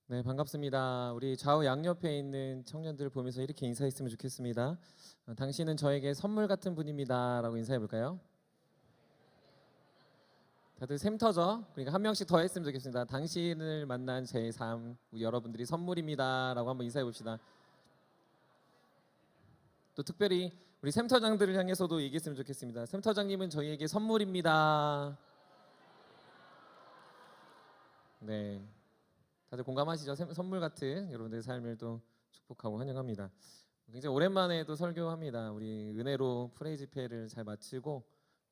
네, 반갑습니다. 우리 좌우 양옆에 있는 청년들을 보면서 이렇게 인사했으면 좋겠습니다. 당신은 저에게 선물 같은 분입니다. 라고 인사해 볼까요? 다들 샘터죠? 그러니까 한 명씩 더 했으면 좋겠습니다. 당신을 만난 제 삶, 여러분들이 선물입니다. 라고 한번 인사해 봅시다. 또 특별히 우리 샘터장들을 향해서도 얘기했으면 좋겠습니다. 샘터장님은 저희에게 선물입니다. 네, 다들 공감하시죠? 선물 같은 여러분들의 삶을 또 축복하고 환영합니다. 굉장히 오랜만에 또 설교합니다. 우리 은혜로 프레이 집회를 잘 마치고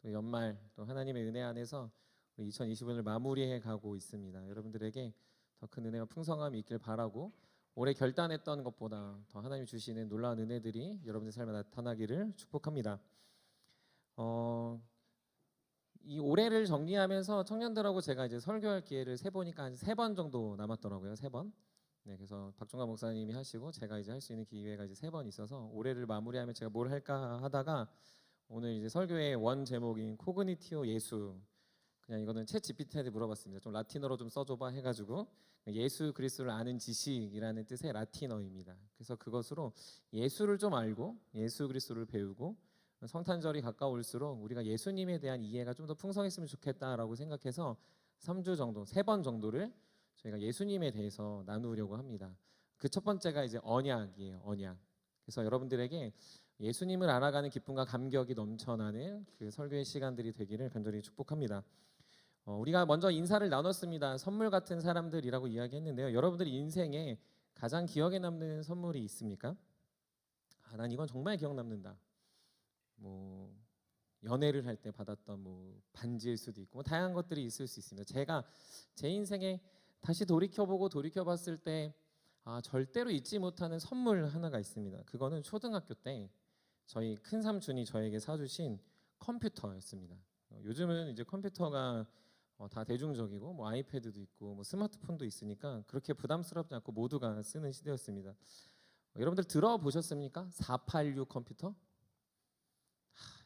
또 연말 또 하나님의 은혜 안에서 우리 2025년을 마무리해 가고 있습니다. 여러분들에게 더 큰 은혜와 풍성함이 있길 바라고 올해 결단했던 것보다 더 하나님이 주시는 놀라운 은혜들이 여러분들 삶에 나타나기를 축복합니다. 이 올해를 정리하면서 청년들하고 제가 이제 설교할 기회를 세 보니까 한 3번 정도 남았더라고요. 3번. 네, 그래서 박종관 목사님이 하시고 제가 이제 할 수 있는 기회가 이제 3번 있어서 올해를 마무리하면 제가 뭘 할까 하다가 오늘 이제 설교의 원 제목인 코그니티오 예수, 그냥 이거는 챗 GPT한테 물어봤습니다. 좀 라틴어로 좀 써줘봐 해가지고 예수 그리스도를 아는 지식이라는 뜻의 라틴어입니다. 그래서 그것으로 예수를 좀 알고 예수 그리스도를 배우고 성탄절이 가까울수록 우리가 예수님에 대한 이해가 좀 더 풍성했으면 좋겠다라고 생각해서 3주 정도, 3번 정도를 저희가 예수님에 대해서 나누려고 합니다. 그 첫 번째가 이제 언약이에요. 언약. 그래서 여러분들에게 예수님을 알아가는 기쁨과 감격이 넘쳐나는 그 설교의 시간들이 되기를 간절히 축복합니다. 우리가 먼저 인사를 나눴습니다. 선물 같은 사람들이라고 이야기했는데요. 여러분들이 인생에 가장 기억에 남는 선물이 있습니까? 난 이건 정말 기억 남는다. 뭐 연애를 할 때 받았던 뭐 반지일 수도 있고 뭐 다양한 것들이 있을 수 있습니다. 제가 제 인생에 다시 돌이켜봤을 때 절대로 잊지 못하는 선물 하나가 있습니다. 그거는 초등학교 때 저희 큰 삼촌이 저에게 사주신 컴퓨터였습니다. 요즘은 이제 컴퓨터가 다 대중적이고 뭐 아이패드도 있고 뭐 스마트폰도 있으니까 그렇게 부담스럽지 않고 모두가 쓰는 시대였습니다. 여러분들 들어보셨습니까? 486 컴퓨터?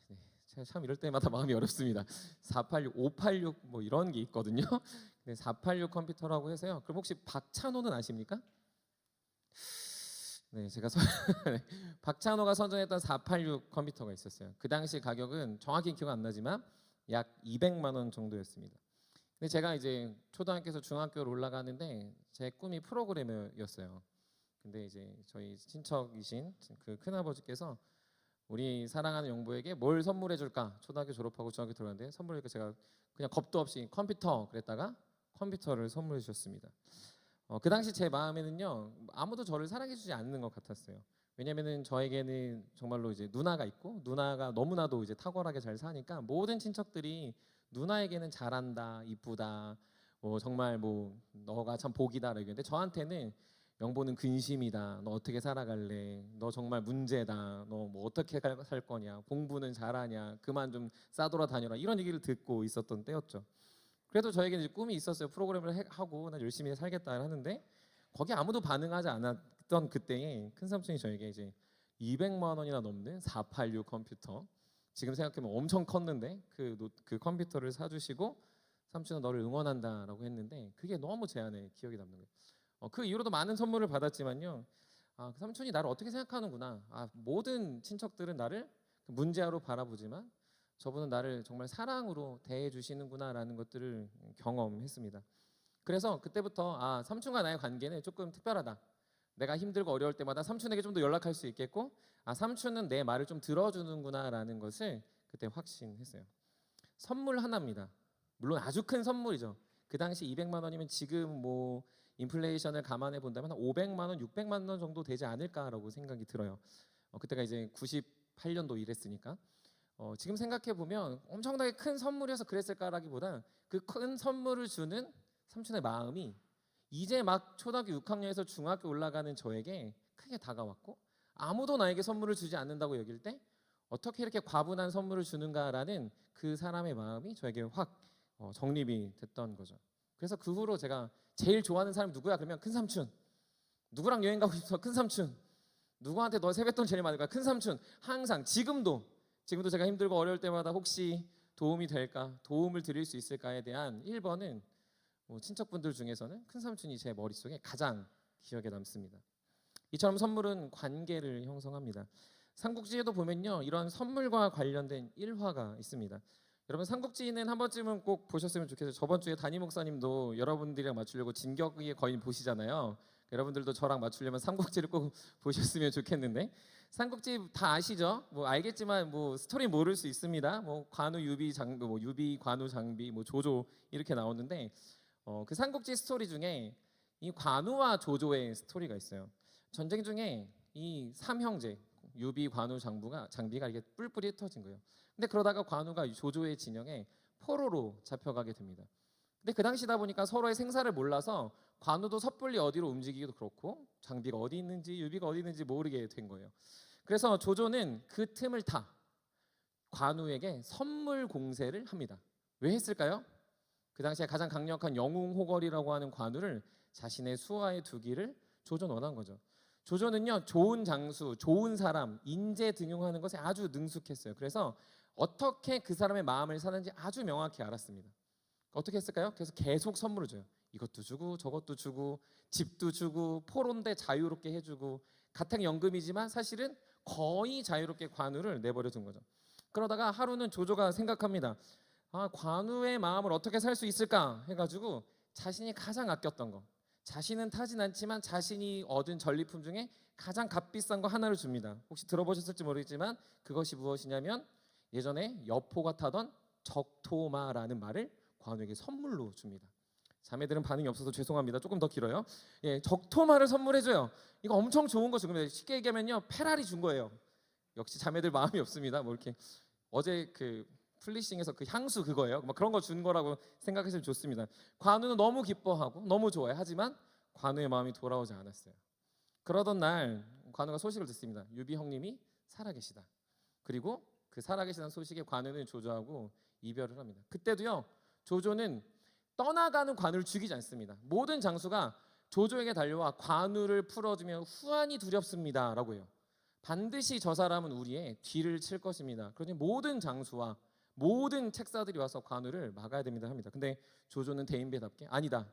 네, 제가 참 이럴 때마다 마음이 어렵습니다. 486, 586 뭐 이런 게 있거든요. 네, 486 컴퓨터라고 해서요. 그럼 혹시 박찬호는 아십니까? 네, 제가 네, 박찬호가 선정했던 486 컴퓨터가 있었어요. 그 당시 가격은 정확히 기억 안 나지만 약 200만 원 정도였습니다. 근데 제가 이제 초등학교에서 중학교로 올라가는데 제 꿈이 프로그래머였어요. 근데 이제 저희 친척이신 그 큰아버지께서 우리 사랑하는 용부에게 뭘 선물해 줄까? 초등학교 졸업하고 중학교 들어갔는데 선물이니까 제가 그냥 겁도 없이 컴퓨터 그랬다가 컴퓨터를 선물해 주셨습니다. 그 당시 제 마음에는요 아무도 저를 사랑해 주지 않는 것 같았어요. 왜냐면은 저에게는 정말로 이제 누나가 있고 누나가 너무나도 이제 탁월하게 잘 사니까 모든 친척들이 누나에게는 잘한다, 이쁘다, 뭐 정말 뭐 너가 참 복이다 이러는데 저한테는 영보는 근심이다. 너 어떻게 살아갈래? 너 정말 문제다. 너 뭐 어떻게 살 거냐? 공부는 잘하냐? 그만 좀 싸돌아 다녀라. 이런 얘기를 듣고 있었던 때였죠. 그래도 저에게 이제 꿈이 있었어요. 프로그램을 하고 난 열심히 살겠다 하는데 거기 아무도 반응하지 않았던 그때에 큰 삼촌이 저에게 이제 200만 원이나 넘는 486 컴퓨터, 지금 생각해보면 엄청 컸는데 그 컴퓨터를 사주시고 삼촌은 너를 응원한다라고 했는데 그게 너무 제 안에 기억에 남는 거예요. 그 이후로도 많은 선물을 받았지만요. 그 삼촌이 나를 어떻게 생각하는구나. 모든 친척들은 나를 문제아로 바라보지만 저분은 나를 정말 사랑으로 대해 주시는구나라는 것들을 경험했습니다. 그래서 그때부터 삼촌과 나의 관계는 조금 특별하다. 내가 힘들고 어려울 때마다 삼촌에게 좀 더 연락할 수 있겠고, 삼촌은 내 말을 좀 들어주는구나라는 것을 그때 확신했어요. 선물 하나입니다. 물론 아주 큰 선물이죠. 그 당시 200만 원이면 지금 뭐 인플레이션을 감안해 본다면 한 500만 원, 600만 원 정도 되지 않을까라고 생각이 들어요. 그때가 이제 98년도 이랬으니까. 지금 생각해 보면 엄청나게 큰 선물이어서 그랬을까라기보다 그 큰 선물을 주는 삼촌의 마음이 이제 막 초등학교 6학년에서 중학교 올라가는 저에게 크게 다가왔고 아무도 나에게 선물을 주지 않는다고 여길 때 어떻게 이렇게 과분한 선물을 주는가라는 그 사람의 마음이 저에게 확 정립이 됐던 거죠. 그래서 그 후로 제가 제일 좋아하는 사람이 누구야? 그러면 큰 삼촌. 누구랑 여행 가고 싶어? 큰 삼촌. 누구한테 너 세뱃돈 제일 많을까? 큰 삼촌. 항상 지금도 제가 힘들고 어려울 때마다 혹시 도움이 될까? 도움을 드릴 수 있을까에 대한 1번은 친척분들 중에서는 큰 삼촌이 제 머릿속에 가장 기억에 남습니다. 이처럼 선물은 관계를 형성합니다. 삼국지에도 보면요, 이런 선물과 관련된 일화가 있습니다. 여러분, 삼국지는 한 번쯤은 꼭 보셨으면 좋겠어요. 저번 주에 담임 목사님도 여러분들이랑 맞추려고 진격의 거인 보시잖아요. 여러분들도 저랑 맞추려면 삼국지를 꼭 보셨으면 좋겠는데, 삼국지 다 아시죠? 알겠지만 스토리 모를 수 있습니다. 관우 유비 장비, 유비 관우 장비, 조조 이렇게 나오는데, 그 삼국지 스토리 중에 이 관우와 조조의 스토리가 있어요. 전쟁 중에 이 삼형제 유비 관우 장비가 이게 뿔뿔이 흩어진 거예요. 근데 그러다가 관우가 조조의 진영에 포로로 잡혀가게 됩니다. 근데 그 당시다 보니까 서로의 생사를 몰라서 관우도 섣불리 어디로 움직이기도 그렇고 장비가 어디 있는지 유비가 어디 있는지 모르게 된 거예요. 그래서 조조는 그 틈을 타 관우에게 선물 공세를 합니다. 왜 했을까요? 그 당시에 가장 강력한 영웅호걸이라고 하는 관우를 자신의 수하에 두기를 조조는 원한 거죠. 조조는요, 좋은 장수, 좋은 사람, 인재 등용하는 것에 아주 능숙했어요. 그래서 어떻게 그 사람의 마음을 사는지 아주 명확히 알았습니다. 어떻게 했을까요? 그래서 계속 선물을 줘요. 이것도 주고 저것도 주고 집도 주고 포로인데 자유롭게 해주고 가택 연금이지만 사실은 거의 자유롭게 관우를 내버려 둔 거죠. 그러다가 하루는 조조가 생각합니다. 관우의 마음을 어떻게 살 수 있을까 해가지고 자신이 가장 아꼈던 거, 자신은 타진 않지만 자신이 얻은 전리품 중에 가장 값비싼 거 하나를 줍니다. 혹시 들어보셨을지 모르겠지만 그것이 무엇이냐면 예전에 여포가 타던 적토마라는 말을 관우에게 선물로 줍니다. 자매들은 반응이 없어서 죄송합니다. 조금 더 길어요. 적토마를 선물해줘요. 이거 엄청 좋은 거죠. 쉽게 얘기하면요, 페라리 준 거예요. 역시 자매들 마음이 없습니다. 이렇게 어제 그 플리싱에서 그 향수 그거예요. 그런 거 준 거라고 생각하시면 좋습니다. 관우는 너무 기뻐하고 너무 좋아해. 하지만 관우의 마음이 돌아오지 않았어요. 그러던 날 관우가 소식을 듣습니다. 유비 형님이 살아계시다. 그리고 그 살아계시다는 소식에 관우는 조조하고 이별을 합니다. 그때도요, 조조는 떠나가는 관우를 죽이지 않습니다. 모든 장수가 조조에게 달려와 관우를 풀어주면 후환이 두렵습니다 라고 해요. 반드시 저 사람은 우리의 뒤를 칠 것입니다. 그러니 모든 장수와 모든 책사들이 와서 관우를 막아야 됩니다 합니다. 근데 조조는 대인배답게 아니다,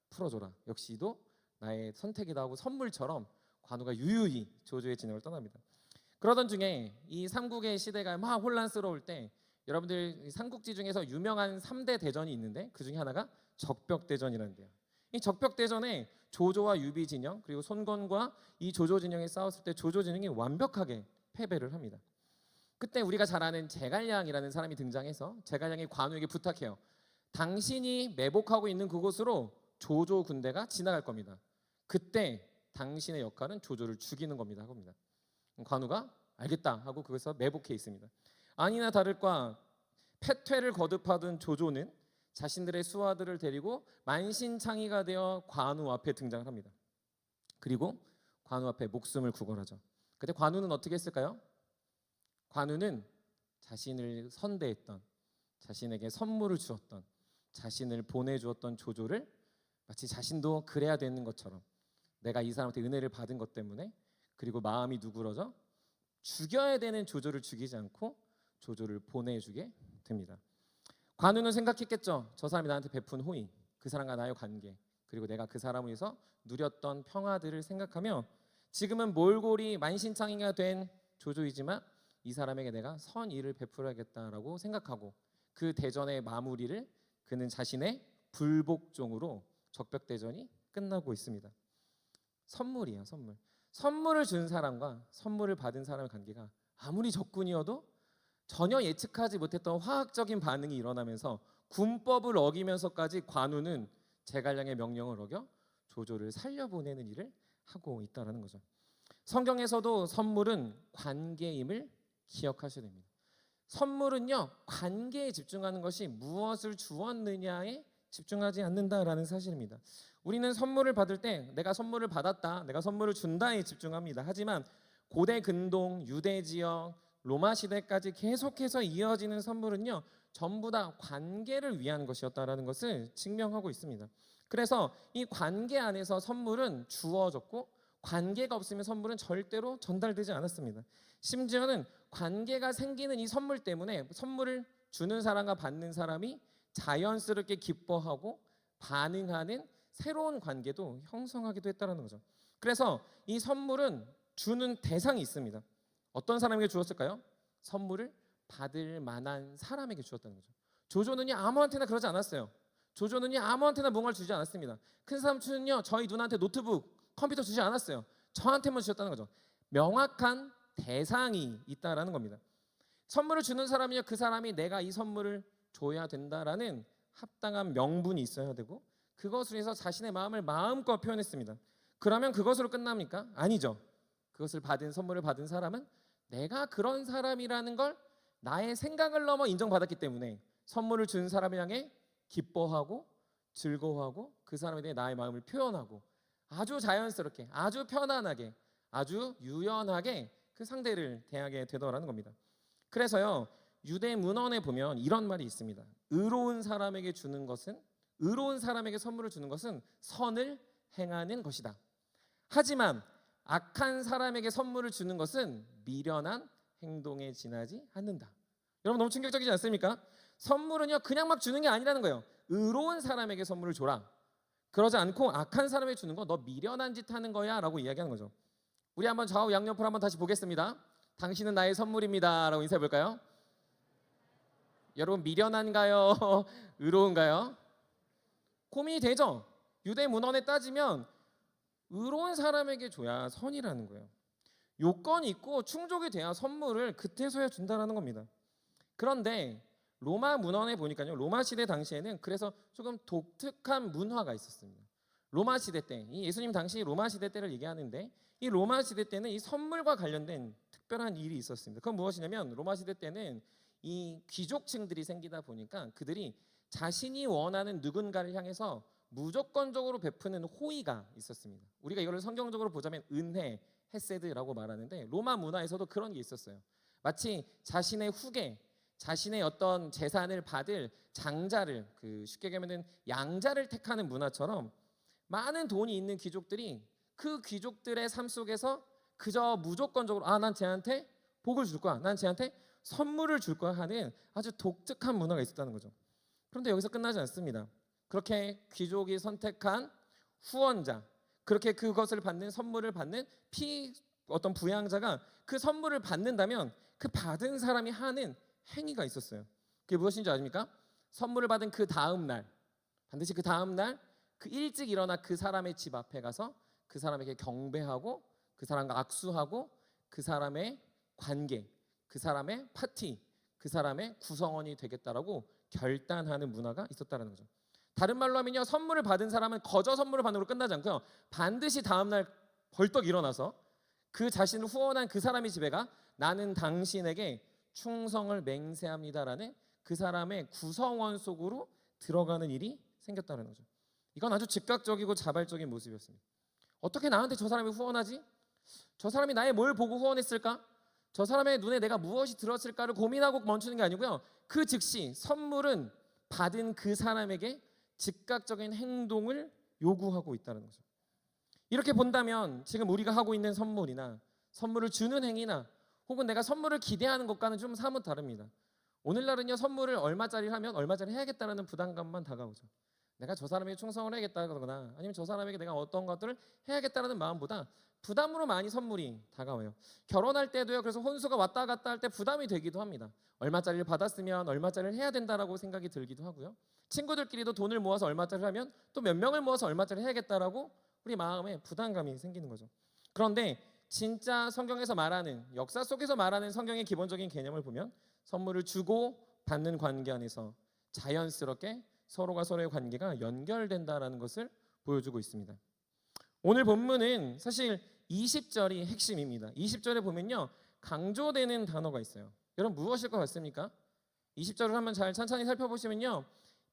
풀어줘라, 역시도 나의 선택이다 하고 선물처럼 관우가 유유히 조조의 진영을 떠납니다. 그러던 중에 이 삼국의 시대가 막 혼란스러울 때 여러분들 삼국지 중에서 유명한 3대 대전이 있는데 그 중에 하나가 적벽대전이라는데요. 이 적벽대전에 조조와 유비 진영 그리고 손건과 이 조조 진영이 싸웠을 때 조조 진영이 완벽하게 패배를 합니다. 그때 우리가 잘 아는 제갈량이라는 사람이 등장해서 제갈량이 관우에게 부탁해요. 당신이 매복하고 있는 그곳으로 조조 군대가 지나갈 겁니다. 그때 당신의 역할은 조조를 죽이는 겁니다. 관우가 알겠다 하고 그것에서 매복해 있습니다. 아니나 다를까 패퇴를 거듭하던 조조는 자신들의 수하들을 데리고 만신창이가 되어 관우 앞에 등장을 합니다. 그리고 관우 앞에 목숨을 구걸하죠. 그때 관우는 어떻게 했을까요? 관우는 자신을 선대했던, 자신에게 선물을 주었던, 자신을 보내주었던 조조를 마치 자신도 그래야 되는 것처럼 내가 이 사람한테 은혜를 받은 것 때문에 그리고 마음이 누그러져 죽여야 되는 조조를 죽이지 않고 조조를 보내주게 됩니다. 관우는 생각했겠죠. 저 사람이 나한테 베푼 호의, 그 사람과 나의 관계, 그리고 내가 그 사람을 위해서 누렸던 평화들을 생각하며 지금은 몰골이 만신창이가 된 조조이지만 이 사람에게 내가 선의를 베풀어야겠다라고 생각하고 그 대전의 마무리를 그는 자신의 불복종으로 적벽대전이 끝나고 있습니다. 선물이에요, 선물. 선물을 준 사람과 선물을 받은 사람의 관계가 아무리 적군이어도 전혀 예측하지 못했던 화학적인 반응이 일어나면서 군법을 어기면서까지 관우는 제갈량의 명령을 어겨 조조를 살려보내는 일을 하고 있다는 거죠. 성경에서도 선물은 관계임을 기억하셔야 됩니다. 선물은요, 관계에 집중하는 것이 무엇을 주었느냐에 집중하지 않는다라는 사실입니다. 우리는 선물을 받을 때 내가 선물을 받았다, 내가 선물을 준다에 집중합니다. 하지만 고대 근동, 유대 지역, 로마 시대까지 계속해서 이어지는 선물은요, 전부 다 관계를 위한 것이었다라는 것을 증명하고 있습니다. 그래서 이 관계 안에서 선물은 주어졌고 관계가 없으면 선물은 절대로 전달되지 않았습니다. 심지어는 관계가 생기는 이 선물 때문에 선물을 주는 사람과 받는 사람이 자연스럽게 기뻐하고 반응하는 새로운 관계도 형성하기도 했다는 거죠. 그래서 이 선물은 주는 대상이 있습니다. 어떤 사람에게 주었을까요? 선물을 받을 만한 사람에게 주었다는 거죠. 조조는요 아무한테나 그러지 않았어요. 조조는요 아무한테나 뭔가를 주지 않았습니다. 큰 삼촌은요 저희 누나한테 노트북, 컴퓨터 주지 않았어요. 저한테만 주셨다는 거죠. 명확한 대상이 있다라는 겁니다. 선물을 주는 사람이요 그 사람이 내가 이 선물을 줘야 된다라는 합당한 명분이 있어야 되고 그것을 위해서 자신의 마음을 마음껏 표현했습니다. 그러면 그것으로 끝납니까? 아니죠. 그것을 받은 선물을 받은 사람은 내가 그런 사람이라는 걸 나의 생각을 넘어 인정받았기 때문에 선물을 준 사람을 향해 기뻐하고 즐거워하고 그 사람에 대해 나의 마음을 표현하고 아주 자연스럽게 아주 편안하게 아주 유연하게 그 상대를 대하게 되더라는 겁니다. 그래서요 유대 문헌에 보면 이런 말이 있습니다. 의로운 사람에게 주는 것은 의로운 사람에게 선물을 주는 것은 선을 행하는 것이다. 하지만 악한 사람에게 선물을 주는 것은 미련한 행동에 지나지 않는다. 여러분 너무 충격적이지 않습니까? 선물은요 그냥 막 주는 게 아니라는 거예요. 의로운 사람에게 선물을 줘라. 그러지 않고 악한 사람에게 주는 거 너 미련한 짓 하는 거야 라고 이야기하는 거죠. 우리 한번 좌우 양옆으로 한번 다시 보겠습니다. 당신은 나의 선물입니다 라고 인사해 볼까요? 여러분 미련한가요? 의로운가요? 고민이 되죠. 유대 문헌에 따지면 의로운 사람에게 줘야 선이라는 거예요. 요건이 있고 충족이 돼야 선물을 그때서야 준다라는 겁니다. 그런데 로마 문헌에 보니까요. 로마 시대 당시에는 그래서 조금 독특한 문화가 있었습니다. 로마 시대 때, 이 예수님 당시 로마 시대 때를 얘기하는데 이 로마 시대 때는 이 선물과 관련된 특별한 일이 있었습니다. 그건 무엇이냐면 로마 시대 때는 이 귀족층들이 생기다 보니까 그들이 자신이 원하는 누군가를 향해서 무조건적으로 베푸는 호의가 있었습니다. 우리가 이걸 성경적으로 보자면 은혜, 헤세드라고 말하는데 로마 문화에서도 그런 게 있었어요. 마치 자신의 후계, 자신의 어떤 재산을 받을 장자를 쉽게 얘기하면 양자를 택하는 문화처럼 많은 돈이 있는 귀족들이 그 귀족들의 삶 속에서 그저 무조건적으로 난 쟤한테 복을 줄 거야, 난 쟤한테 선물을 줄 거야 하는 아주 독특한 문화가 있었다는 거죠. 그런데 여기서 끝나지 않습니다. 그렇게 귀족이 선택한 후원자, 그렇게 그것을 받는 선물을 받는 어떤 부양자가 그 선물을 받는다면 그 받은 사람이 하는 행위가 있었어요. 그게 무엇인지 아십니까? 선물을 받은 그 다음 날, 반드시 그 다음 날 그 일찍 일어나 그 사람의 집 앞에 가서 그 사람에게 경배하고 그 사람과 악수하고 그 사람의 관계, 그 사람의 파티, 그 사람의 구성원이 되겠다라고 결단하는 문화가 있었다는 거죠. 다른 말로 하면요, 선물을 받은 사람은 거저 선물을 받는 걸로 끝나지 않고요, 반드시 다음 날 벌떡 일어나서 그 자신을 후원한 그 사람의 집에 가 나는 당신에게 충성을 맹세합니다라는 그 사람의 구성원 속으로 들어가는 일이 생겼다는 거죠. 이건 아주 즉각적이고 자발적인 모습이었습니다. 어떻게 나한테 저 사람이 후원하지? 저 사람이 나의 뭘 보고 후원했을까? 저 사람의 눈에 내가 무엇이 들었을까를 고민하고 멈추는 게 아니고요, 그 즉시 선물은 받은 그 사람에게 즉각적인 행동을 요구하고 있다는 거죠. 이렇게 본다면 지금 우리가 하고 있는 선물이나 선물을 주는 행위나 혹은 내가 선물을 기대하는 것과는 좀 사뭇 다릅니다. 오늘날은요, 선물을 얼마짜리 하면 얼마짜리 해야겠다라는 부담감만 다가오죠. 내가 저 사람에게 충성을 해야겠다거나 아니면 저 사람에게 내가 어떤 것들을 해야겠다라는 마음보다 부담으로 많이 선물이 다가와요. 결혼할 때도요, 그래서 혼수가 왔다 갔다 할 때 부담이 되기도 합니다. 얼마짜리를 받았으면 얼마짜리를 해야 된다라고 생각이 들기도 하고요. 친구들끼리도 돈을 모아서 얼마짜리를 하면 또 몇 명을 모아서 얼마짜리 해야겠다라고 우리 마음에 부담감이 생기는 거죠. 그런데 진짜 성경에서 말하는, 역사 속에서 말하는 성경의 기본적인 개념을 보면 선물을 주고 받는 관계 안에서 자연스럽게 서로가 서로의 관계가 연결된다라는 것을 보여주고 있습니다. 오늘 본문은 사실 20절이 핵심입니다. 20절에 보면요, 강조되는 단어가 있어요. 여러분 무엇일 것 같습니까? 20절을 한번 잘 천천히 살펴보시면요,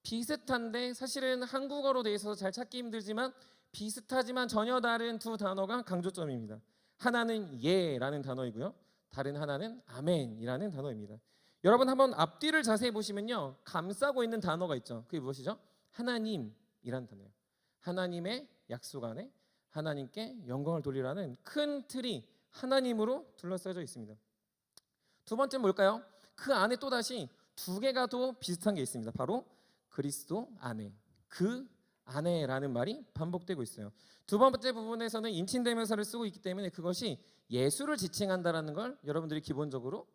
비슷한데 사실은 한국어로 되어 있어서 잘 찾기 힘들지만 비슷하지만 전혀 다른 두 단어가 강조점입니다. 하나는 예라는 단어이고요, 다른 하나는 아멘이라는 단어입니다. 여러분 한번 앞뒤를 자세히 보시면요, 감싸고 있는 단어가 있죠. 그게 무엇이죠? 하나님이라는 단어예요. 하나님의 약속 안에 하나님께 영광을 돌리라는 큰 틀이 하나님으로 둘러싸여져 있습니다. 두 번째는 뭘까요? 그 안에 또다시 두 개가 더 비슷한 게 있습니다. 바로 그리스도 안에, 그 안에라는 말이 반복되고 있어요. 두 번째 부분에서는 인칭대명사를 쓰고 있기 때문에 그것이 예수를 지칭한다라는 걸 여러분들이 기본적으로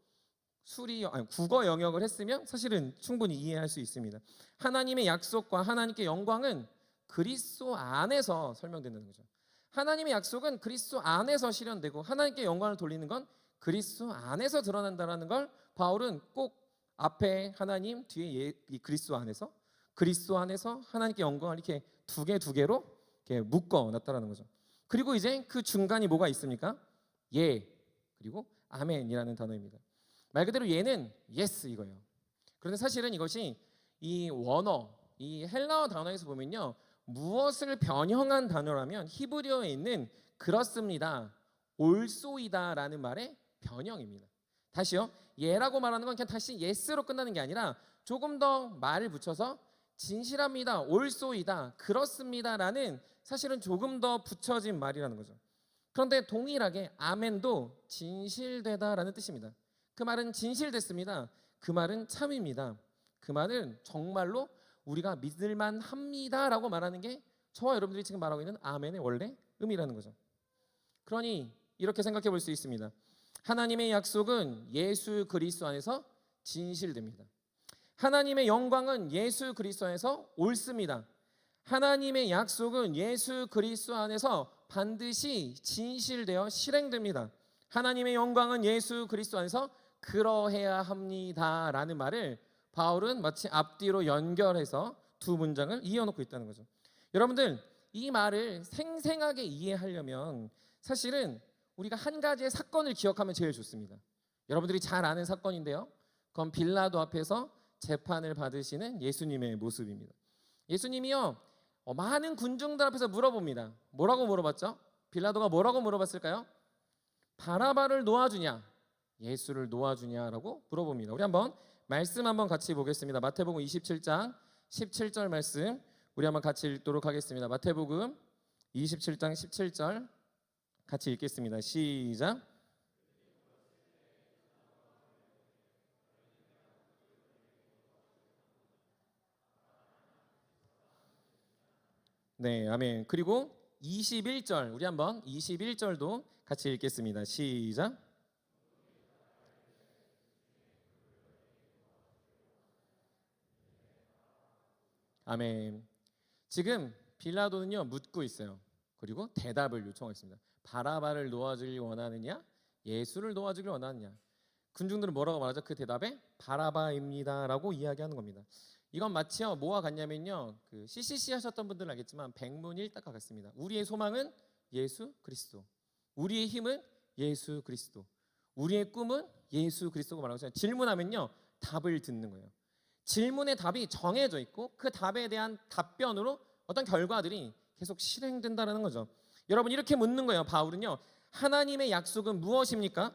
국어 영역을 했으면 사실은 충분히 이해할 수 있습니다. 하나님의 약속과 하나님께 영광은 그리스도 안에서 설명되는 거죠. 하나님의 약속은 그리스도 안에서 실현되고 하나님께 영광을 돌리는 건 그리스도 안에서 드러난다라는 걸 바울은 꼭 앞에 하나님, 뒤에 이 그리스도 안에서 하나님께 영광을 이렇게 두 개로 이렇게 묶어 놨다라는 거죠. 그리고 이제 그 중간이 뭐가 있습니까? 예, 그리고 아멘이라는 단어입니다. 말 그대로 예는 yes 이거예요. 그런데 사실은 이것이 이 원어, 이 헬라어 단어에서 보면요, 무엇을 변형한 단어라면 히브리어에 있는 그렇습니다, 올소이다라는 말의 변형입니다. 다시요, 예라고 말하는 건 그냥 다시 yes로 끝나는 게 아니라 조금 더 말을 붙여서 진실합니다, 올소이다, 그렇습니다라는 사실은 조금 더 붙여진 말이라는 거죠. 그런데 동일하게 아멘도 진실되다라는 뜻입니다. 그 말은 진실됐습니다. 그 말은 참입니다. 그 말은 정말로 우리가 믿을만 합니다라고 말하는 게 저와 여러분들이 지금 말하고 있는 아멘의 원래 의미라는 거죠. 그러니 이렇게 생각해 볼 수 있습니다. 하나님의 약속은 예수 그리스도 안에서 진실됩니다. 하나님의 영광은 예수 그리스도 안에서 옳습니다. 하나님의 약속은 예수 그리스도 안에서 반드시 진실되어 실행됩니다. 하나님의 영광은 예수 그리스도 안에서 그러해야 합니다라는 말을 바울은 마치 앞뒤로 연결해서 두 문장을 이어놓고 있다는 거죠. 여러분들, 이 말을 생생하게 이해하려면 사실은 우리가 한 가지의 사건을 기억하면 제일 좋습니다. 여러분들이 잘 아는 사건인데요, 그건 빌라도 앞에서 재판을 받으시는 예수님의 모습입니다. 예수님이요, 많은 군중들 앞에서 물어봅니다. 뭐라고 물어봤죠? 빌라도가 뭐라고 물어봤을까요? 바라바를 놓아주냐, 예수를 놓아주냐라고 물어봅니다. 우리 한번 말씀 한번 같이 보겠습니다. 마태복음 27장 17절 말씀 우리 한번 같이 읽도록 하겠습니다. 마태복음 27장 17절 같이 읽겠습니다. 시작. 네, 아멘. 그리고 21절 우리 한번 21절도 같이 읽겠습니다. 시작. 아멘. 지금 빌라도는요 묻고 있어요. 그리고 대답을 요청했습니다. 바라바를 놓아주길 원하느냐, 예수를 놓아주길 원하느냐. 군중들은 뭐라고 말하죠? 그 대답에 바라바입니다라고 이야기하는 겁니다. 이건 마치요 뭐와 같냐면요, 그 CCC 하셨던 분들은 알겠지만 백문일답과 같습니다. 우리의 소망은 예수 그리스도, 우리의 힘은 예수 그리스도, 우리의 꿈은 예수 그리스도가 말하고, 질문하면요 답을 듣는 거예요. 질문의 답이 정해져 있고 그 답에 대한 답변으로 어떤 결과들이 계속 실행된다는 거죠. 여러분, 이렇게 묻는 거예요. 바울은요, 하나님의 약속은 무엇입니까?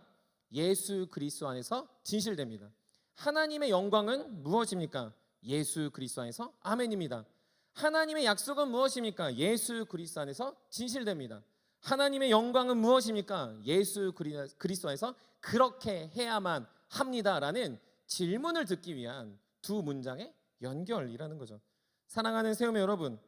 예수 그리스도 안에서 진실됩니다. 하나님의 영광은 무엇입니까? 예수 그리스도 안에서 아멘입니다. 하나님의 약속은 무엇입니까? 예수 그리스도 안에서 진실됩니다. 하나님의 영광은 무엇입니까? 예수 그리스도 안에서 그렇게 해야만 합니다라는 질문을 듣기 위한 두 문장의 연결이라는 거죠. 사랑하는 세우매 여러분,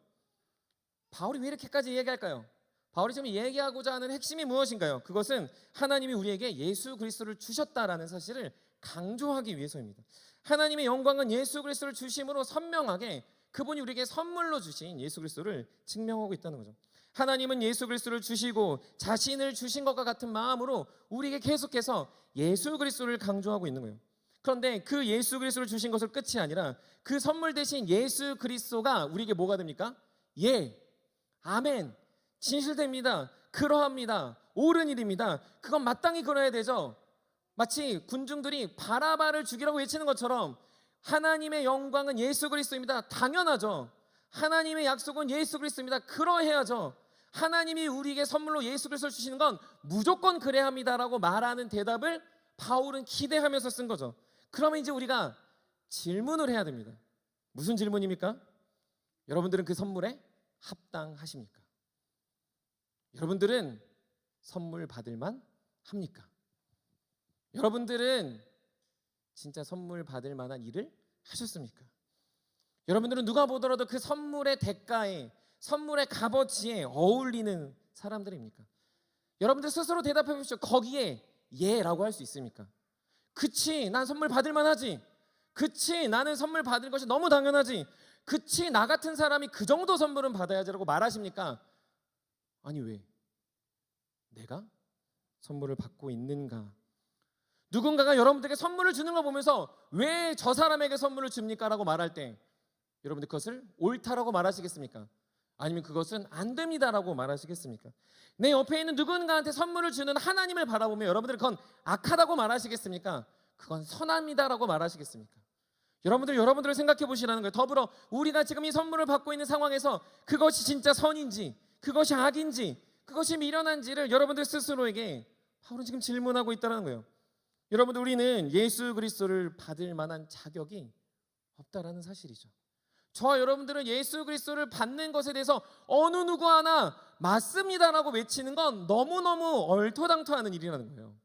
바울이 왜 이렇게까지 얘기할까요? 바울이 지금 얘기하고자 하는 핵심이 무엇인가요? 그것은 하나님이 우리에게 예수 그리스도를 주셨다라는 사실을 강조하기 위해서입니다. 하나님의 영광은 예수 그리스도를 주심으로 선명하게 그분이 우리에게 선물로 주신 예수 그리스도를 증명하고 있다는 거죠. 하나님은 예수 그리스도를 주시고 자신을 주신 것과 같은 마음으로 우리에게 계속해서 예수 그리스도를 강조하고 있는 거예요. 그런데 그 예수 그리스도를 주신 것을 끝이 아니라 그 선물 대신 예수 그리스도가 우리에게 뭐가 됩니까? 예, 아멘, 진실됩니다, 그러합니다, 옳은 일입니다. 그건 마땅히 그러해야 되죠. 마치 군중들이 바라바를 죽이라고 외치는 것처럼 하나님의 영광은 예수 그리스도입니다. 당연하죠. 하나님의 약속은 예수 그리스도입니다. 그러해야죠. 하나님이 우리에게 선물로 예수 그리스도를 주시는 건 무조건 그래야 합니다라고 말하는 대답을 바울은 기대하면서 쓴 거죠. 그러면 이제 우리가 질문을 해야 됩니다. 무슨 질문입니까? 여러분들은 그 선물에 합당하십니까? 여러분들은 선물 받을만 합니까? 여러분들은 진짜 선물 받을 만한 일을 하셨습니까? 여러분들은 누가 보더라도 그 선물의 대가에, 선물의 값어치에 어울리는 사람들입니까? 여러분들 스스로 대답해 보십시오. 거기에 예라고 할 수 있습니까? 그치, 난 선물 받을 만하지. 그치, 나는 선물 받을 것이 너무 당연하지. 그치, 나 같은 사람이 그 정도 선물은 받아야지라고 말하십니까? 아니, 왜? 내가 선물을 받고 있는가? 누군가가 여러분들에게 선물을 주는 거 보면서 왜 저 사람에게 선물을 줍니까? 라고 말할 때 여러분들 그것을 옳다라고 말하시겠습니까? 아니면 그것은 안 됩니다라고 말하시겠습니까? 내 옆에 있는 누군가한테 선물을 주는 하나님을 바라보며 여러분들은 그건 악하다고 말하시겠습니까? 그건 선합니다라고 말하시겠습니까? 여러분들을 생각해 보시라는 거예요. 더불어 우리가 지금 이 선물을 받고 있는 상황에서 그것이 진짜 선인지, 그것이 악인지, 그것이 미련한지를 여러분들 스스로에게 바울은 지금 질문하고 있다는 거예요. 여러분들, 우리는 예수 그리스도를 받을 만한 자격이 없다라는 사실이죠. 저와 여러분들은 예수 그리스도를 받는 것에 대해서 어느 누구 하나 맞습니다라고 외치는 건 너무너무 얼토당토하는 일이라는 거예요.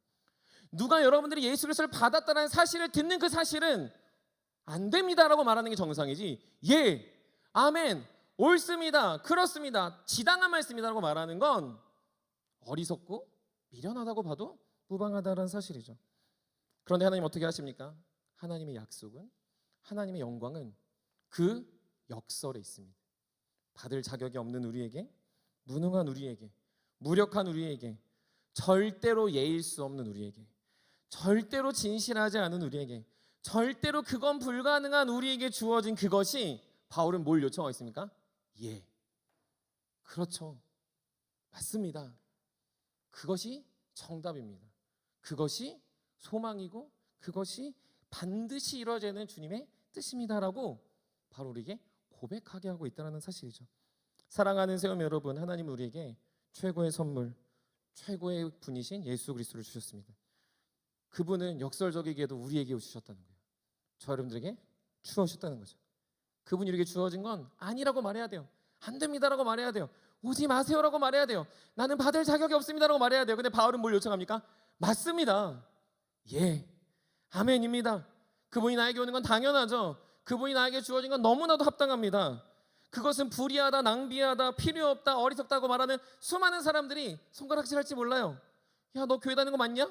누가 여러분들이 예수 그리스도를 받았다는 사실을 듣는 그 사실은 안 됩니다라고 말하는 게 정상이지, 예, 아멘, 옳습니다, 그렇습니다, 지당한 말씀이다라고 말하는 건 어리석고 미련하다고 봐도 무방하다는 사실이죠. 그런데 하나님 어떻게 하십니까? 하나님의 약속은, 하나님의 영광은 그 역설에 있습니다. 받을 자격이 없는 우리에게, 무능한 우리에게, 무력한 우리에게, 절대로 예일 수 없는 우리에게, 절대로 진실하지 않은 우리에게, 절대로 그건 불가능한 우리에게 주어진 그것이, 바울은 뭘 요청하고 있습니까? 예, 그렇죠, 맞습니다, 그것이 정답입니다, 그것이 소망이고 그것이 반드시 이루어지는 주님의 뜻입니다라고 바로 우리에게 고백하게 하고 있다는 사실이죠. 사랑하는 세움 여러분, 하나님은 우리에게 최고의 선물, 최고의 분이신 예수 그리스도를 주셨습니다. 그분은 역설적이게도 우리에게 주셨다는 거예요. 저 여러분들에게 주어주셨다는 거죠. 그분이 우리에게 주어진 건 아니라고 말해야 돼요. 안 됩니다라고 말해야 돼요. 오지 마세요라고 말해야 돼요. 나는 받을 자격이 없습니다라고 말해야 돼요. 근데 바울은 뭘 요청합니까? 맞습니다, 예, 아멘입니다, 그분이 나에게 오는 건 당연하죠. 그분이 나에게 주어진 건 너무나도 합당합니다. 그것은 불의하다, 낭비하다, 필요없다, 어리석다고 말하는 수많은 사람들이 손가락질할지 몰라요. 야, 너 교회 다니는 거 맞냐?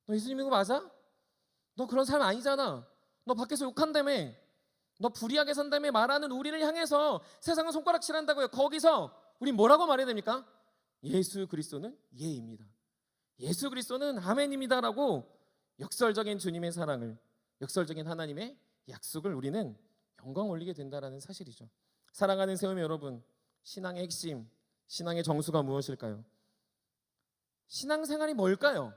너 예수 믿는 거 맞아? 너 그런 사람 아니잖아. 너 밖에서 욕한다며, 너 불의하게 산다며 말하는 우리를 향해서 세상은 손가락질한다고요. 거기서 우린 뭐라고 말해야 됩니까? 예수 그리스도는 예입니다, 예수 그리스도는 아멘입니다라고 역설적인 주님의 사랑을, 역설적인 하나님의 약속을 우리는 영광 올리게 된다는 사실이죠. 사랑하는 세움이 여러분, 신앙의 핵심, 신앙의 정수가 무엇일까요? 신앙생활이 뭘까요?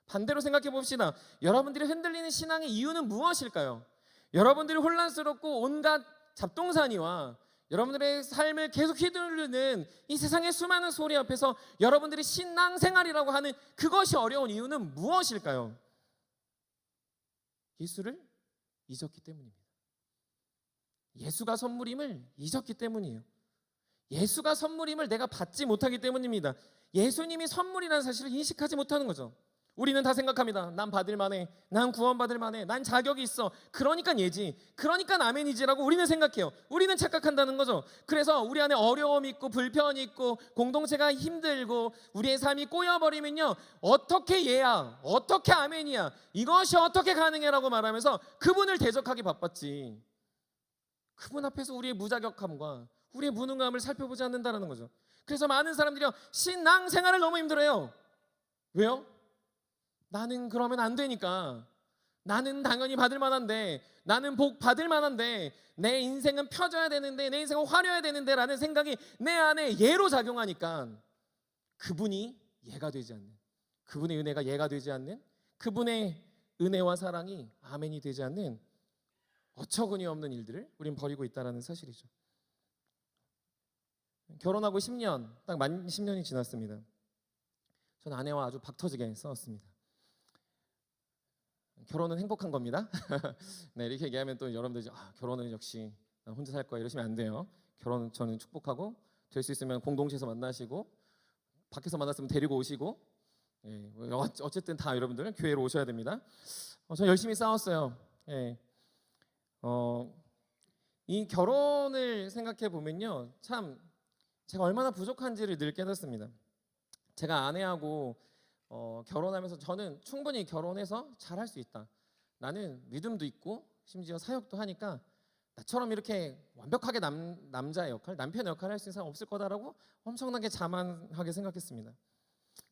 반대로 생각해 봅시다. 여러분들이 흔들리는 신앙의 이유는 무엇일까요? 여러분들이 혼란스럽고 온갖 잡동사니와 여러분들의 삶을 계속 휘두르는 이 세상의 수많은 소리 앞에서 여러분들이 신앙생활이라고 하는 그것이 어려운 이유는 무엇일까요? 예수를 잊었기 때문입니다. 예수가 선물임을 잊었기 때문이에요. 예수가 선물임을 내가 받지 못하기 때문입니다. 예수님이 선물이라는 사실을 인식하지 못하는 거죠. 우리는 다 생각합니다. 난 받을 만해, 난 구원받을 만해, 난 자격이 있어, 그러니까 예지, 그러니까 아멘이지라고 우리는 생각해요. 우리는 착각한다는 거죠. 그래서 우리 안에 어려움이 있고 불편이 있고 공동체가 힘들고 우리의 삶이 꼬여버리면요, 어떻게 예야, 어떻게 아멘이야, 이것이 어떻게 가능해라고 말하면서 그분을 대적하기 바빴지, 그분 앞에서 우리의 무자격함과 우리의 무능함을 살펴보지 않는다는 거죠. 그래서 많은 사람들이 신앙생활을 너무 힘들어해요. 왜요? 나는 그러면 안 되니까, 나는 당연히 받을 만한데, 나는 복 받을 만한데, 내 인생은 펴져야 되는데, 내 인생은 화려해야 되는데 라는 생각이 내 안에 예로 작용하니까 그분이 예가 되지 않는, 그분의 은혜가 예가 되지 않는, 그분의 은혜와 사랑이 아멘이 되지 않는 어처구니 없는 일들을 우린 벌이고 있다는 사실이죠. 결혼하고 10년, 딱 만 10년이 지났습니다. 저는 아내와 아주 박터지게 싸웠습니다. 결혼은 행복한 겁니다. 네, 이렇게 얘기하면 또 여러분들이 결혼은 역시 혼자 살 거야 이러시면 안 돼요. 결혼은 저는 축복하고, 될 수 있으면 공동체에서 만나시고, 밖에서 만났으면 데리고 오시고, 예, 어쨌든 다 여러분들 교회로 오셔야 됩니다. 저 열심히 싸웠어요. 예, 이 결혼을 생각해 보면요, 참 제가 얼마나 부족한지를 늘 깨닫습니다. 제가 아내하고 결혼하면서 저는 충분히 결혼해서 잘할 수 있다. 나는 믿음도 있고 심지어 사역도 하니까 나처럼 이렇게 완벽하게 남자의 역할, 남편의 역할을 할 수 있는 사람 없을 거다라고 엄청나게 자만하게 생각했습니다.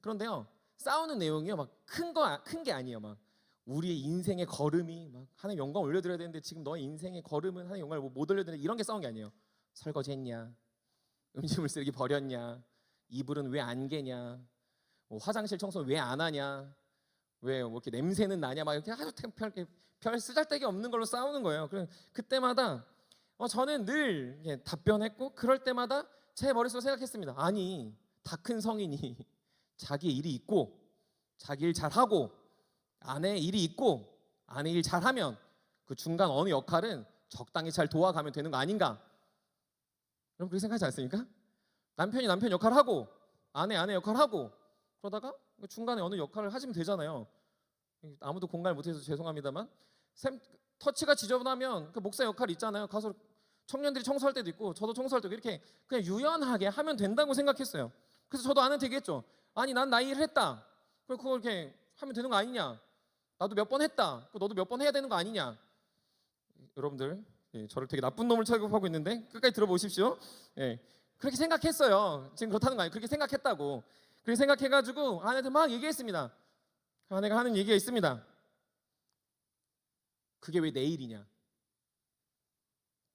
그런데요, 싸우는 내용이요, 막 큰 게 아니에요. 막 우리의 인생의 걸음이 막 하나님 영광 올려드려야 되는데 지금 너의 인생의 걸음은 하나님 영광을 못 올려드리는데 이런 게 싸운 게 아니에요. 설거지했냐, 음식물 쓰레기 버렸냐, 이불은 왜 안 개냐, 뭐 화장실 청소 왜 안 하냐, 왜 뭐 이렇게 냄새는 나냐, 막 이렇게 아주 별 쓰잘데기 없는 걸로 싸우는 거예요. 그때마다 저는 늘 답변했고, 그럴 때마다 제 머릿속으로 생각했습니다. 아니, 다 큰 성인이 자기 일이 있고 자기 일 잘하고 아내 일이 있고 아내 일 잘하면 그 중간 어느 역할은 적당히 잘 도와가면 되는 거 아닌가? 여러분 그렇게 생각하지 않습니까? 남편이 남편 역할을 하고 아내 역할을 하고 그러다가 중간에 어느 역할을 하시면 되잖아요. 아무도 공감을 못해서 죄송합니다만 터치가 지저분하면 그 목사 역할이 있잖아요. 가서 청년들이 청소할 때도 있고 저도 청소할 때도 이렇게 그냥 유연하게 하면 된다고 생각했어요. 그래서 저도 아내한테 얘기했죠. 아니 난 나 일을 했다. 그럼 그걸 이렇게 하면 되는 거 아니냐. 나도 몇 번 했다. 너도 몇 번 해야 되는 거 아니냐. 여러분들 저를 되게 나쁜 놈을 취급하고 있는데 끝까지 들어보십시오. 그렇게 생각했어요. 지금 그렇다는 거 아니에요. 그렇게 생각했다고. 그렇게 생각해가지고 아내한테 막 얘기했습니다. 아내가 하는 얘기가 있습니다. 그게 왜 내 일이냐.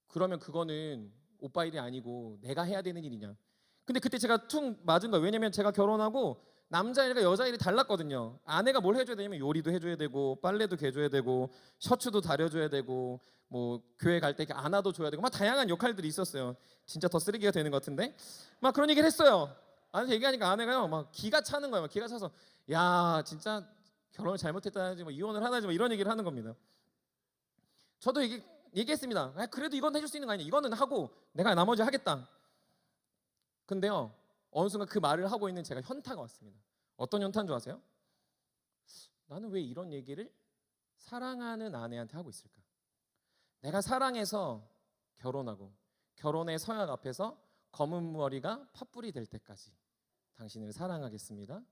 그러면 그거는 오빠 일이 아니고 내가 해야 되는 일이냐. 근데 그때 제가 퉁 맞은 거예요. 왜냐면 제가 결혼하고 남자 일과 여자 일이 달랐거든요. 아내가 뭘 해줘야 되냐면 요리도 해줘야 되고 빨래도 개줘야 되고 셔츠도 다려줘야 되고 뭐 교회 갈 때 안아도 줘야 되고 막 다양한 역할들이 있었어요. 진짜 더 쓰레기가 되는 것 같은데 막 그런 얘기를 했어요. 아내한테 얘기하니까 아내가요 막 기가 차는 거예요. 막 기가 차서 야 진짜 결혼을 잘못했다지 뭐 이혼을 하나지 뭐 이런 얘기를 하는 겁니다. 저도 얘기했습니다. 그래도 이건 해줄 수 있는 거 아니냐. 이거는 하고 내가 나머지 하겠다. 근데요 어느 순간 그 말을 하고 있는 제가 현타가 왔습니다. 어떤 현타인 줄 아세요? 나는 왜 이런 얘기를 사랑하는 아내한테 하고 있을까? 내가 사랑해서 결혼하고 결혼의 서약 앞에서 검은 머리가 팥불이 될 때까지 당신을 사랑하겠습니다.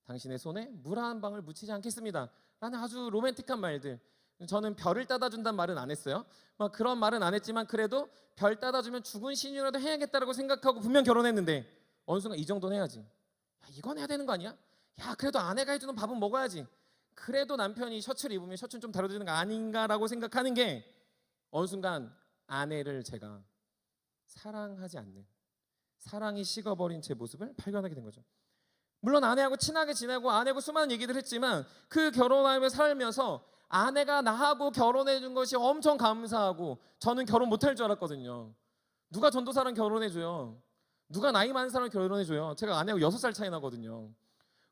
당신의 손에 물 한 방울 묻히지 않겠습니다. 라는 아주 로맨틱한 말들. 저는 별을 따다 준다는 말은 안 했어요. 막 그런 말은 안 했지만 그래도 별 따다 주면 죽은 신유라도 해야겠다라고 생각하고 분명 결혼했는데 어느 순간 이 정도는 해야지. 야, 이건 해야 되는 거 아니야? 야 그래도 아내가 해주는 밥은 먹어야지. 그래도 남편이 셔츠를 입으면 셔츠는 좀 다뤄주는 거 아닌가라고 생각하는 게 어느 순간 아내를 제가 사랑하지 않는 사랑이 식어버린 제 모습을 발견하게 된 거죠. 물론 아내하고 친하게 지내고 아내하고 수많은 얘기들 했지만 그 결혼하며 살면서 아내가 나하고 결혼해 준 것이 엄청 감사하고 저는 결혼 못할 줄 알았거든요. 누가 전도사랑 결혼해줘요? 누가 나이 많은 사람 결혼해줘요? 제가 아내하고 6살 차이 나거든요.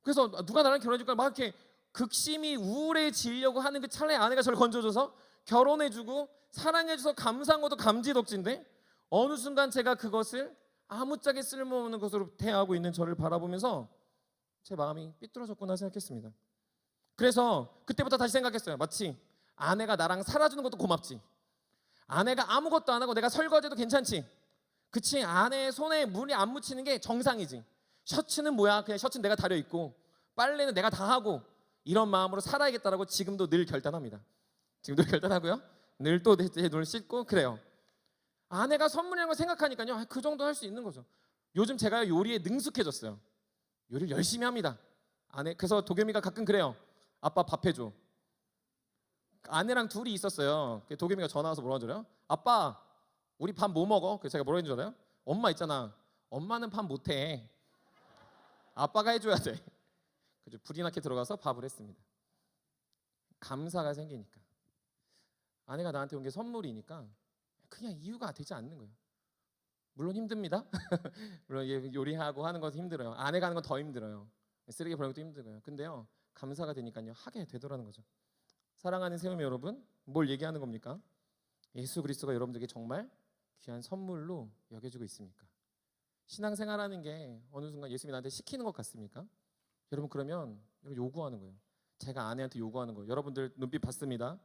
그래서 누가 나랑 결혼해줄까 막 이렇게 극심히 우울해지려고 하는 그 찰나에 아내가 저를 건져줘서 결혼해주고 사랑해줘서 감사한 것도 감지덕지인데 어느 순간 제가 그것을 아무짝에 쓸모없는 것으로 대하고 있는 저를 바라보면서 제 마음이 삐뚤어졌구나 생각했습니다. 그래서 그때부터 다시 생각했어요. 마치 아내가 나랑 살아주는 것도 고맙지. 아내가 아무것도 안 하고 내가 설거지해도 괜찮지. 그치 아내의 손에 물이 안 묻히는 게 정상이지. 셔츠는 뭐야 그냥 셔츠는 내가 다려 입고 빨래는 내가 다 하고 이런 마음으로 살아야겠다라고 지금도 늘 결단합니다. 지금도 결단하고요. 늘 또 내 눈을 씻고 그래요. 아내가 선물이라는 걸 생각하니까요. 그 정도 할 수 있는 거죠. 요즘 제가 요리에 능숙해졌어요. 요리를 열심히 합니다. 그래서 도겸이가 가끔 그래요. 아빠 밥 해줘. 아내랑 둘이 있었어요. 도겸이가 전화 와서 뭐라고 그래요? 아빠 우리 밥 뭐 먹어? 그래서 제가 뭐라고 했는 줄 알아요? 엄마 있잖아. 엄마는 밥 못해. 아빠가 해줘야 돼. 그래서 불이 나게 들어가서 밥을 했습니다. 감사가 생기니까. 아내가 나한테 온 게 선물이니까 그냥 이유가 되지 않는 거예요. 물론 힘듭니다. 물론 요리하고 하는 것도 힘들어요. 아내가 하는 건 더 힘들어요. 쓰레기 버리는 것도 힘들어요. 근데요 감사가 되니까요 하게 되더라는 거죠. 사랑하는 세우미 여러분, 뭘 얘기하는 겁니까? 예수 그리스도가 여러분들에게 정말 귀한 선물로 여겨지고 있습니까? 신앙생활하는 게 어느 순간 예수님이 나한테 시키는 것 같습니까? 여러분 그러면 요구하는 거예요. 제가 아내한테 요구하는 거예요. 여러분들 눈빛 봤습니다.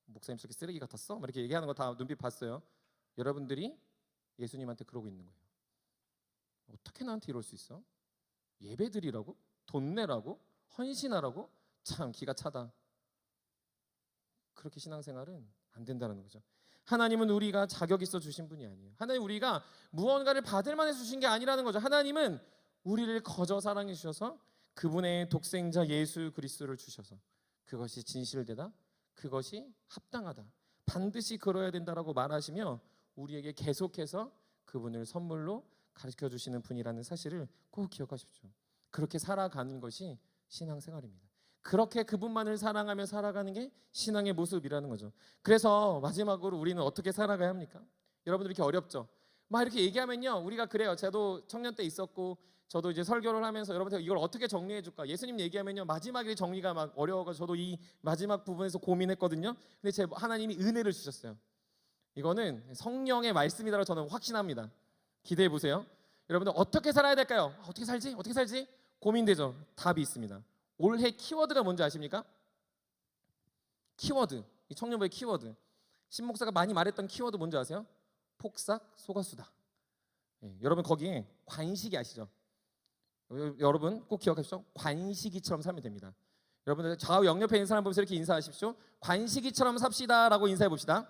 목사님 속에 쓰레기 같았어? 이렇게 얘기하는 거 다 눈빛 봤어요. 여러분들이 예수님한테 그러고 있는 거예요. 어떻게 나한테 이럴 수 있어? 예배 드리라고? 돈 내라고? 헌신하라고? 참 기가 차다. 그렇게 신앙생활은 안 된다는 거죠. 하나님은 우리가 자격 있어 주신 분이 아니에요. 하나님 우리가 무언가를 받을 만해 주신 게 아니라는 거죠. 하나님은 우리를 거저 사랑해 주셔서 그분의 독생자 예수 그리스도를 주셔서 그것이 진실되다, 그것이 합당하다, 반드시 그러야 된다라고 말하시며 우리에게 계속해서 그분을 선물로 가르쳐 주시는 분이라는 사실을 꼭 기억하십시오. 그렇게 살아가는 것이 신앙생활입니다. 그렇게 그분만을 사랑하며 살아가는 게 신앙의 모습이라는 거죠. 그래서 마지막으로 우리는 어떻게 살아가야 합니까? 여러분들 이렇게 어렵죠? 막 이렇게 얘기하면요, 우리가 그래요. 저도 청년 때 있었고 저도 이제 설교를 하면서 여러분들 이걸 어떻게 정리해 줄까? 예수님 얘기하면요, 마지막에 정리가 막 어려워서 저도 이 마지막 부분에서 고민했거든요. 근데 제 하나님이 은혜를 주셨어요. 이거는 성령의 말씀이다라고 저는 확신합니다. 기대해 보세요. 여러분들 어떻게 살아야 될까요? 어떻게 살지? 어떻게 살지? 고민되죠? 답이 있습니다. 올해 키워드가 뭔지 아십니까? 키워드, 이 청년부의 키워드. 신 목사가 많이 말했던 키워드 뭔지 아세요? 폭삭 소가수다. 여러분 거기에 관식이 아시죠? 여러분 꼭 기억하십시오. 관식이처럼 살면 됩니다. 여러분들 좌우 영옆에 있는 사람 보면서 이렇게 인사하십시오. 관식이처럼 삽시다라고 인사해 봅시다.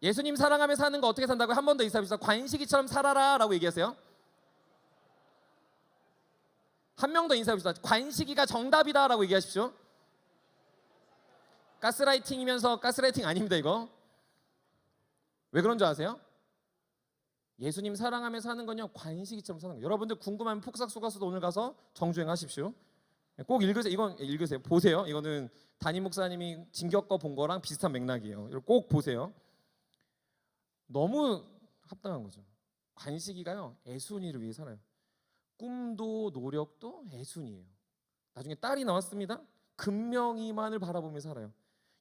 예수님 사랑하며 사는 거 어떻게 산다고요? 한 번 더 인사해 봅시다. 관식이처럼 살아라라고 얘기하세요. 한 명 더 인사해 봅시다. 관식이가 정답이다라고 얘기하십시오. 가스라이팅이면서 가스라이팅 아닙니다. 이거 왜 그런 줄 아세요? 예수님 사랑하며 사는 건요, 관식이처럼 사는 거예요. 여러분들 궁금하면 폭삭 소가수도 오늘 가서 정주행하십시오. 꼭 읽으세요. 이건 읽으세요. 보세요. 이거는 담임 목사님이 진격거 본 거랑 비슷한 맥락이에요. 꼭 보세요. 너무 합당한 거죠. 관식이가요, 애순이를 위해 살아요. 꿈도 노력도 애순이에요. 나중에 딸이 나왔습니다. 금명이만을 바라보며 살아요.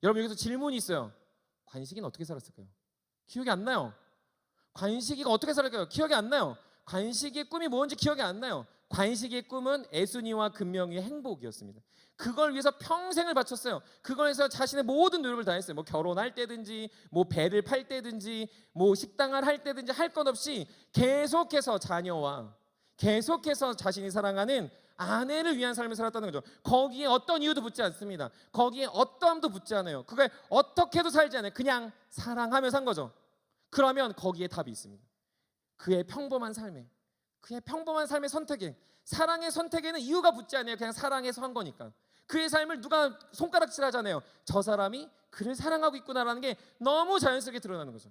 여러분 여기서 질문이 있어요. 관식이는 어떻게 살았을까요? 기억이 안 나요. 관식이가 어떻게 살았을까요? 기억이 안 나요. 관식이의 꿈이 뭔지 기억이 안 나요. 관식이의 꿈은 애순이와 금명이의 행복이었습니다. 그걸 위해서 평생을 바쳤어요. 그걸 위해서 자신의 모든 노력을 다했어요. 뭐 결혼할 때든지, 뭐 배를 팔 때든지, 뭐 식당을 할 때든지 할 것 없이 계속해서 자녀와 계속해서 자신이 사랑하는 아내를 위한 삶을 살았다는 거죠. 거기에 어떤 이유도 붙지 않습니다. 거기에 어떠함도 붙지 않아요. 그걸 어떻게도 살지 않아요. 그냥 사랑하며 산 거죠. 그러면 거기에 답이 있습니다. 그의 평범한 삶에, 그의 평범한 삶의 선택에, 사랑의 선택에는 이유가 붙지 않아요. 그냥 사랑해서 한 거니까. 그의 삶을 누가 손가락질하잖아요. 저 사람이 그를 사랑하고 있구나라는 게 너무 자연스럽게 드러나는 거죠.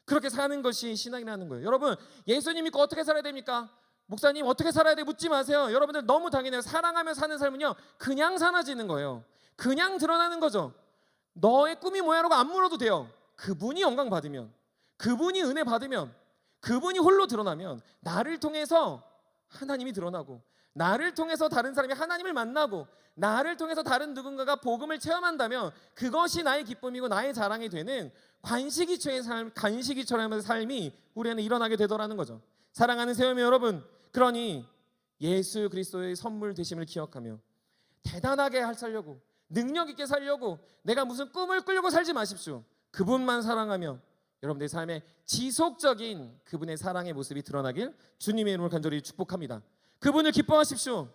그렇게 사는 것이 신앙이라는 거예요. 여러분 예수님 믿고 어떻게 살아야 됩니까? 목사님 어떻게 살아야 돼? 묻지 마세요. 여러분들 너무 당연해요. 사랑하며 사는 삶은요, 그냥 사라지는 거예요. 그냥 드러나는 거죠. 너의 꿈이 뭐야라고 안 물어도 돼요. 그분이 영광 받으면, 그분이 은혜 받으면, 그분이 홀로 드러나면 나를 통해서 하나님이 드러나고, 나를 통해서 다른 사람이 하나님을 만나고, 나를 통해서 다른 누군가가 복음을 체험한다면 그것이 나의 기쁨이고 나의 자랑이 되는 관식이처의 삶, 간식이처럼의 삶이 우리 안에 일어나게 되더라는 거죠. 사랑하는 세우미 여러분, 그러니 예수 그리스도의 선물 되심을 기억하며 대단하게 살려고, 능력 있게 살려고, 내가 무슨 꿈을 꾸려고 살지 마십시오. 그분만 사랑하며 여러분들의 삶에 지속적인 그분의 사랑의 모습이 드러나길 주님의 이름으로 간절히 축복합니다. 그분을 기뻐하십시오.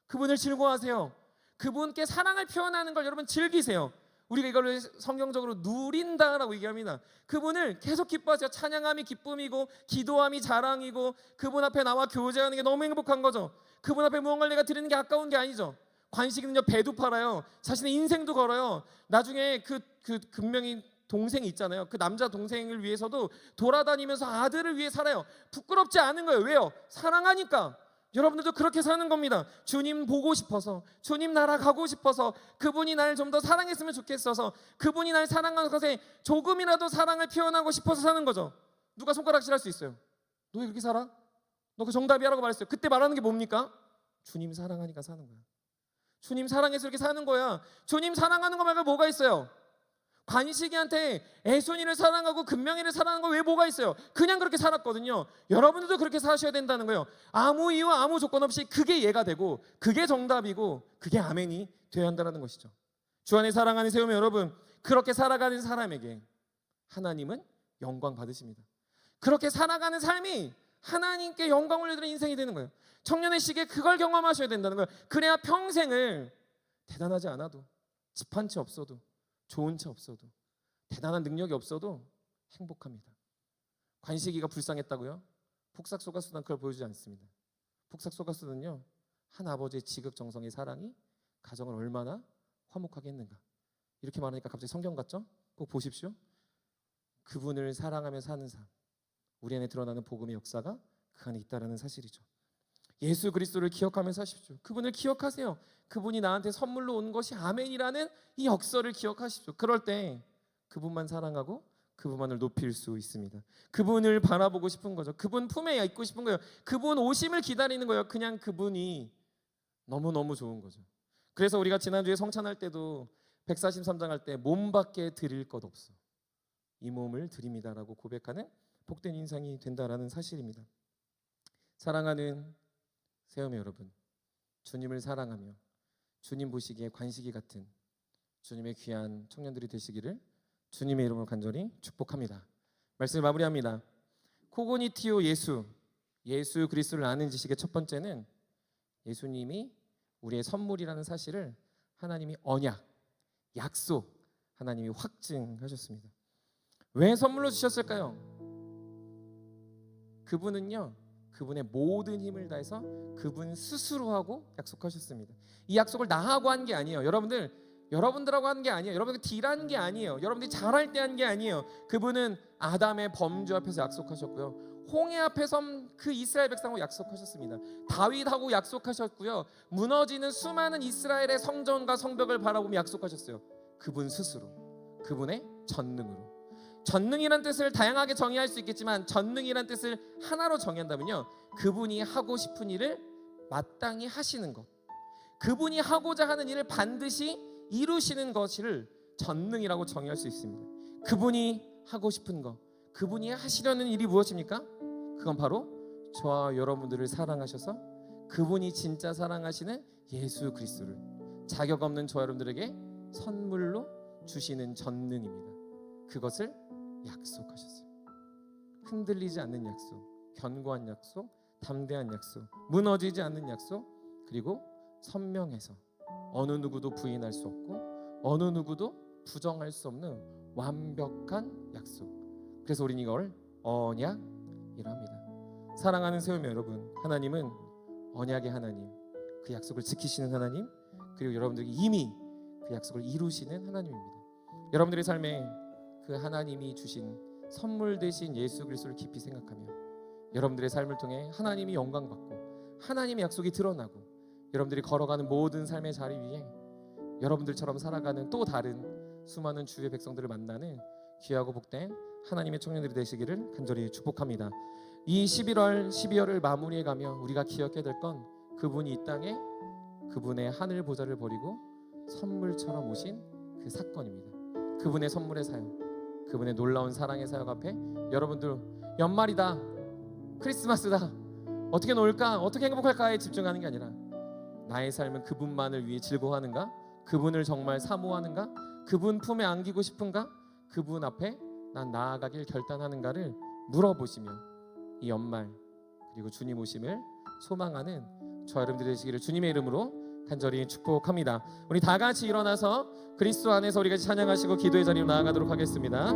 그분을 즐거워하세요. 그분께 사랑을 표현하는 걸 여러분 즐기세요. 우리가 이걸 성경적으로 누린다라고 얘기합니다. 그분을 계속 기뻐하세요. 찬양함이 기쁨이고 기도함이 자랑이고 그분 앞에 나와 교제하는 게 너무 행복한 거죠. 그분 앞에 무언가를 내가 드리는 게 아까운 게 아니죠. 관식이는요, 배도 팔아요. 자신의 인생도 걸어요. 나중에 그 금명이 동생이 있잖아요. 그 남자 동생을 위해서도 돌아다니면서 아들을 위해 살아요. 부끄럽지 않은 거예요. 왜요? 사랑하니까. 여러분들도 그렇게 사는 겁니다. 주님 보고 싶어서, 주님 나라 가고 싶어서, 그분이 날 좀 더 사랑했으면 좋겠어서, 그분이 날 사랑하는 것에 조금이라도 사랑을 표현하고 싶어서 사는 거죠. 누가 손가락질할 수 있어요? 너 왜 그렇게 살아? 너 그 정답이야라고 말했어요. 그때 말하는 게 뭡니까? 주님 사랑하니까 사는 거야. 주님 사랑해서 이렇게 사는 거야. 주님 사랑하는 거 말고 뭐가 있어요? 관식이한테 애손이를 사랑하고 금명이를 사랑하는 거 왜 뭐가 있어요? 그냥 그렇게 살았거든요. 여러분들도 그렇게 사셔야 된다는 거예요. 아무 이유 아무 조건 없이 그게 예가 되고 그게 정답이고 그게 아멘이 되어야 한다는 것이죠. 주 안에 사랑하는 세우면 여러분, 그렇게 살아가는 사람에게 하나님은 영광 받으십니다. 그렇게 살아가는 삶이 하나님께 영광 올려드리는 인생이 되는 거예요. 청년의 시기에 그걸 경험하셔야 된다는 거예요. 그래야 평생을 대단하지 않아도, 집 한 채 없어도, 좋은 차 없어도, 대단한 능력이 없어도 행복합니다. 관식이가 불쌍했다고요? 폭삭소가수는 그걸 보여주지 않습니다. 폭삭소가수는요, 한 아버지의 지극정성의 사랑이 가정을 얼마나 화목하게 했는가. 이렇게 말하니까 갑자기 성경 같죠? 꼭 보십시오. 그분을 사랑하며 사는 삶, 우리 안에 드러나는 복음의 역사가 그 안에 있다는 사실이죠. 예수 그리스도를 기억하며 사십시오. 그분을 기억하세요. 그분이 나한테 선물로 온 것이 아멘이라는 이 역사를 기억하십시오. 그럴 때 그분만 사랑하고 그분만을 높일 수 있습니다. 그분을 바라보고 싶은 거죠. 그분 품에 있고 싶은 거예요. 그분 오심을 기다리는 거예요. 그냥 그분이 너무너무 좋은 거죠. 그래서 우리가 지난주에 성찬할 때도 143장 할 때 몸밖에 드릴 것 없어, 이 몸을 드립니다라고 고백하는 복된 인상이 된다라는 사실입니다. 사랑하는 세움의 여러분, 주님을 사랑하며 주님 보시기에 관식이 같은 주님의 귀한 청년들이 되시기를 주님의 이름으로 간절히 축복합니다. 말씀을 마무리합니다. 코그니티오 예수 그리스도를 아는 지식의 첫 번째는 예수님이 우리의 선물이라는 사실을 하나님이 언약, 약속, 하나님이 확증하셨습니다. 왜 선물로 주셨을까요? 그분은요, 그분의 모든 힘을 다해서 그분 스스로 하고 약속하셨습니다. 이 약속을 나하고 한 게 아니에요. 여러분들하고 한 게 아니에요. 여러분들 딜한 게 아니에요. 여러분들이 잘할 때 한 게 아니에요. 그분은 아담의 범죄 앞에서 약속하셨고요, 홍해 앞에서 그 이스라엘 백성하고 약속하셨습니다. 다윗하고 약속하셨고요, 무너지는 수많은 이스라엘의 성전과 성벽을 바라보며 약속하셨어요. 그분 스스로, 그분의 전능으로. 전능이란 뜻을 다양하게 정의할 수 있겠지만 전능이란 뜻을 하나로 정의한다면요, 그분이 하고 싶은 일을 마땅히 하시는 것, 그분이 하고자 하는 일을 반드시 이루시는 것을 전능이라고 정의할 수 있습니다. 그분이 하고 싶은 것, 그분이 하시려는 일이 무엇입니까? 그건 바로 저와 여러분들을 사랑하셔서 그분이 진짜 사랑하시는 예수 그리스도를 자격 없는 저와 여러분들에게 선물로 주시는 전능입니다. 그것을 약속하셨어요. 흔들리지 않는 약속, 견고한 약속, 담대한 약속, 무너지지 않는 약속, 그리고 선명해서 어느 누구도 부인할 수 없고 어느 누구도 부정할 수 없는 완벽한 약속. 그래서 우리는 이걸 언약이라 합니다. 사랑하는 세움의 여러분, 하나님은 언약의 하나님, 그 약속을 지키시는 하나님, 그리고 여러분들이 이미 그 약속을 이루시는 하나님입니다. 여러분들의 삶에 그 하나님이 주신 선물 대신 예수 그리스도를 깊이 생각하며 여러분들의 삶을 통해 하나님이 영광받고 하나님의 약속이 드러나고 여러분들이 걸어가는 모든 삶의 자리 위에 여러분들처럼 살아가는 또 다른 수많은 주의 백성들을 만나는 귀하고 복된 하나님의 청년들이 되시기를 간절히 축복합니다. 이 11월, 12월을 마무리해가며 우리가 기억해야 될 건 그분이 이 땅에 그분의 하늘 보좌를 버리고 선물처럼 오신 그 사건입니다. 그분의 선물의 사역, 그분의 놀라운 사랑의 사역 앞에 여러분들 연말이다, 크리스마스다, 어떻게 놀까, 어떻게 행복할까에 집중하는 게 아니라 나의 삶은 그분만을 위해 즐거워하는가, 그분을 정말 사모하는가, 그분 품에 안기고 싶은가, 그분 앞에 난 나아가길 결단하는가를 물어보시며 이 연말 그리고 주님 오심을 소망하는 저 여러분들이 되시기를 주님의 이름으로 간절히 축복합니다. 우리 다 같이 일어나서 그리스도 안에서 우리가 찬양하시고 기도의 자리로 나아가도록 하겠습니다.